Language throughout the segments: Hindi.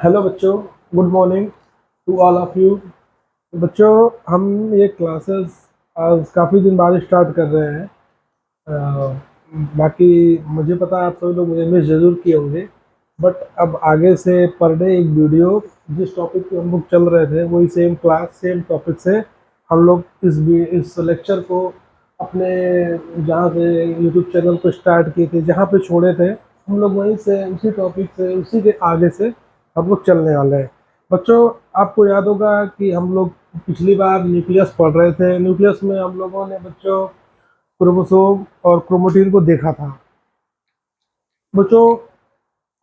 हेलो बच्चों, good morning to all of you. बच्चों, हम ये क्लासेस आज काफ़ी दिन बाद स्टार्ट कर रहे हैं। बाकी मुझे पता है आप सभी लोग मुझे मिस ज़रूर किए होंगे, बट अब आगे से पर डे एक वीडियो, जिस टॉपिक पे हम लोग चल रहे थे वही सेम क्लास सेम टॉपिक से हम लोग इस लेक्चर को अपने जहाँ से यूट्यूब चैनल को स्टार्ट किए थे, जहाँ पे छोड़े थे हम लोग वहीं से उसी टॉपिक से उसी के आगे से हम लोग चलने वाले हैं। बच्चों, आपको याद होगा कि हम लोग पिछली बार न्यूक्लियस पढ़ रहे थे। न्यूक्लियस में हम लोगों ने बच्चों क्रोमोसोम और क्रोमोटिन को देखा था। बच्चों,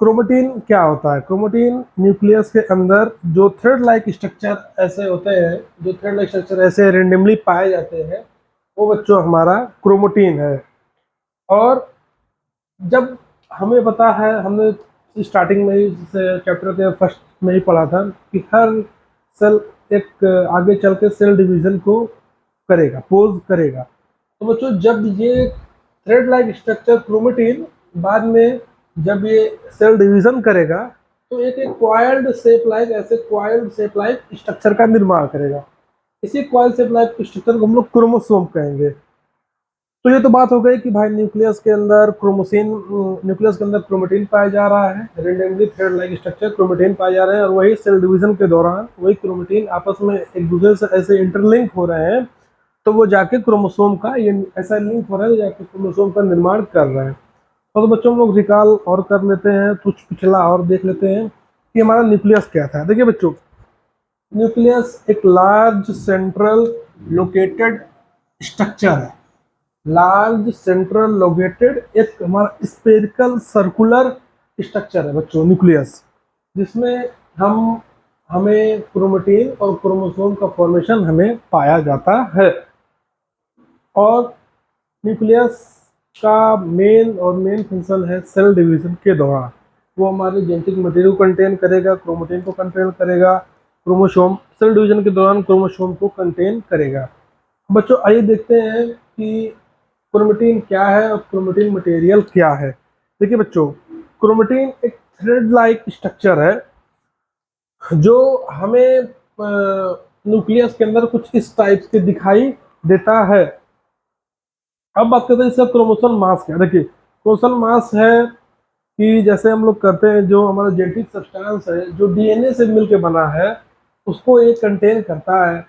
क्रोमोटिन क्या होता है? क्रोमोटिन न्यूक्लियस के अंदर जो थ्रेड लाइक स्ट्रक्चर ऐसे होते हैं, जो थ्रेड लाइक स्ट्रक्चर ऐसे रेंडमली पाए जाते हैं, वो बच्चों हमारा क्रोमोटिन है। और जब हमें पता है, हमने स्टार्टिंग में ही चैप्टर के फर्स्ट में ही पढ़ा था कि हर सेल एक आगे चल के सेल डिवीजन को करेगा, पोज करेगा। तो बच्चों, जब ये थ्रेड लाइक स्ट्रक्चर क्रोमेटिन बाद में जब ये सेल डिवीजन करेगा तो एक क्वाइल्ड शेप लाइक स्ट्रक्चर का निर्माण करेगा। इसी क्वाइल्ड शेप लाइक स्ट्रक्चर को हम लोग क्रोमोसोम कहेंगे। तो ये तो बात हो गई कि भाई न्यूक्लियस के अंदर क्रोमेटिन पाया जा रहा है, randomly thread like structure chromatin पाए जा रहे हैं, और वही सेल डिवीजन के दौरान वही क्रोमेटिन आपस में एक दूसरे से ऐसे इंटरलिंक हो रहे हैं, तो वो जाके क्रोमोसोम का ये ऐसा लिंक हो रहा है, जाके क्रोमोसोम का निर्माण कर रहे हैं। तो बच्चों, हम लोग रिकॉल और कर लेते हैं, कुछ पिछला और देख लेते हैं कि हमारा न्यूक्लियस क्या था। देखिए बच्चों, न्यूक्लियस एक लार्ज सेंट्रल लोकेटेड स्ट्रक्चर है। लार्ज सेंट्रल लोकेटेड एक हमारा स्पेरिकल सर्कुलर स्ट्रक्चर है बच्चों न्यूक्लियस, जिसमें हमें क्रोमेटिन और क्रोमोसोम का फॉर्मेशन हमें पाया जाता है। और न्यूक्लियस का मेन फंक्शन है सेल डिवीजन के दौरान वो हमारे जेनेटिक मटेरियल को कंटेन करेगा, क्रोमेटिन को कंटेन करेगा, क्रोमोसोम सेल डिवीजन के दौरान क्रोमोसोम को कंटेन करेगा। बच्चों, आइए देखते हैं कि क्रोमेटिन क्या है और क्रोमेटिन मटेरियल क्या है। देखिए बच्चों, क्रोमेटिन एक थ्रेड लाइक स्ट्रक्चर है जो हमें न्यूक्लियस के अंदर कुछ इस टाइप के दिखाई देता है। अब बात करते हैं इसका क्रोमोसोम मास क्या है। देखिए, क्रोमोसोम मास है कि जैसे हम लोग करते हैं, जो हमारा जेनेटिक सब्सटेंस है जो डीएनए से मिलके बना है उसको ये कंटेन करता है।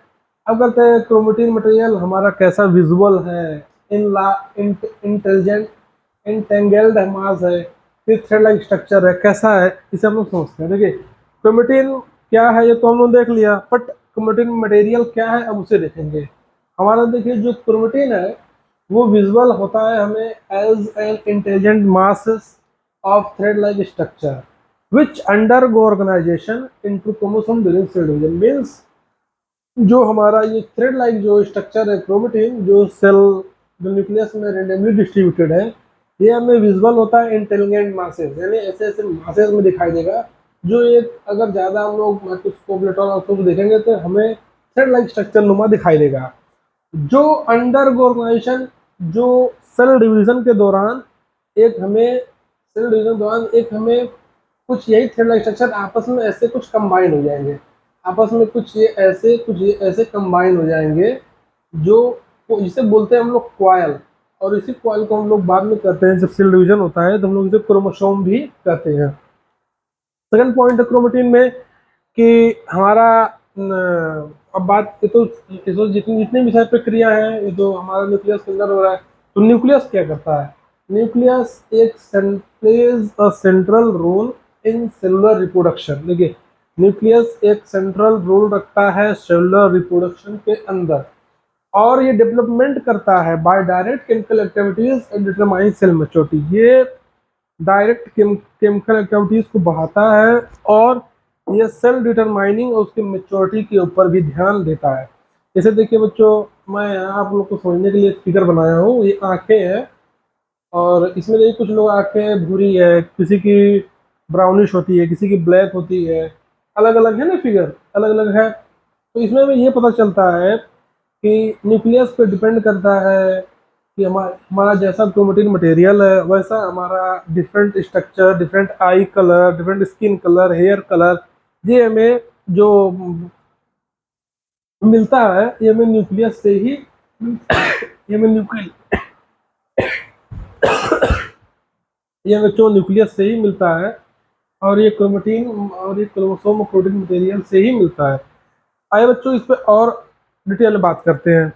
अब कहते हैं क्रोमेटिन मटेरियल हमारा कैसा विजुअल है, इंटेलिजेंट इंटेंगल्ड मास है, फिर थ्रेड लाइक स्ट्रक्चर है, कैसा है, इसे हम लोग समझते हैं। देखिए, क्रोमेटिन क्या है ये तो हम लोग देख लिया, बट क्रोमेटिन मटेरियल क्या है अब उसे देखेंगे। हमारा देखिए, जो क्रोमेटिन है वो विजुअल होता है हमें as an intelligent masses of thread like structure which undergo organisation into chromosome during cell division. Means जो हमारा ये थ्रेड लाइक जो स्ट्रक्चर है क्रोमेटिन, जो न्यूक्लियस में रेंडमली डिस्ट्रीब्यूटेड है, ये हमें विजुअल होता है इंटेलिजेंट मासेस, यानी ऐसे ऐसे मासेस में दिखाई देगा। जो एक अगर ज़्यादा हम लोग माइक्रोस्कोप इलेक्ट्रॉन को देखेंगे तो हमें थ्रेड लाइक स्ट्रक्चर नुमा दिखाई देगा। जो अंडर ऑर्गेनाइजेशन, जो सेल डिवीजन के दौरान एक हमें कुछ यही थ्रेड लाइक स्ट्रक्चर आपस में ऐसे कुछ कंबाइन हो जाएंगे, आपस में कुछ ये ऐसे कंबाइन हो जाएंगे जो जिसे बोलते हैं हम लोग क्वाइल। और इसी क्वाइल को हम लोग बाद में करते हैं, जब सेल डिवीजन होता है तो हम लोग इसे क्रोमोसोम भी कहते हैं। सेकंड पॉइंट है क्रोमेटिन में कि हमारा अब बात ये तो जितनी जितनी भी सारी प्रक्रिया है ये तो हमारा न्यूक्लियस के अंदर हो रहा है। तो न्यूक्लियस क्या करता है? Nucleus plays a central role in cellular reproduction. देखिए, न्यूक्लियस एक सेंट्रल रोल रखता है सेलुलर रिप्रोडक्शन के अंदर, और ये डेवलपमेंट करता है by direct chemical activities and determine cell maturity. ये डायरेक्ट केमिकल एक्टिविटीज को बढ़ाता है और ये सेल डिटरमाइनिंग और उसकी मेच्योरिटी के ऊपर भी ध्यान देता है। जैसे देखिए बच्चों, मैं यहाँ आप लोग को समझने के लिए एक फिगर बनाया हूँ। ये आंखें हैं और इसमें देखिए कुछ लोग आंखें भूरी है, किसी की ब्राउनिश होती है, किसी की ब्लैक होती है, अलग अलग है ना, फिगर अलग अलग है। तो इसमें हमें ये पता चलता है कि न्यूक्लियस पे डिपेंड करता है कि हमारा जैसा क्रोमेटिन मटेरियल है वैसा हमारा different structure, different eye colour, different skin colour, hair colour, DNA जो मिलता है ये हमें न्यूक्लियस से ही ये हमें न्यूक्लियस से ही मिलता है, और ये क्रोमेटिन और ये क्रोमोसोम प्रोटीन मटेरियल से ही मिलता है। आइए बच्चों इस पे और डिटेल में बात करते हैं।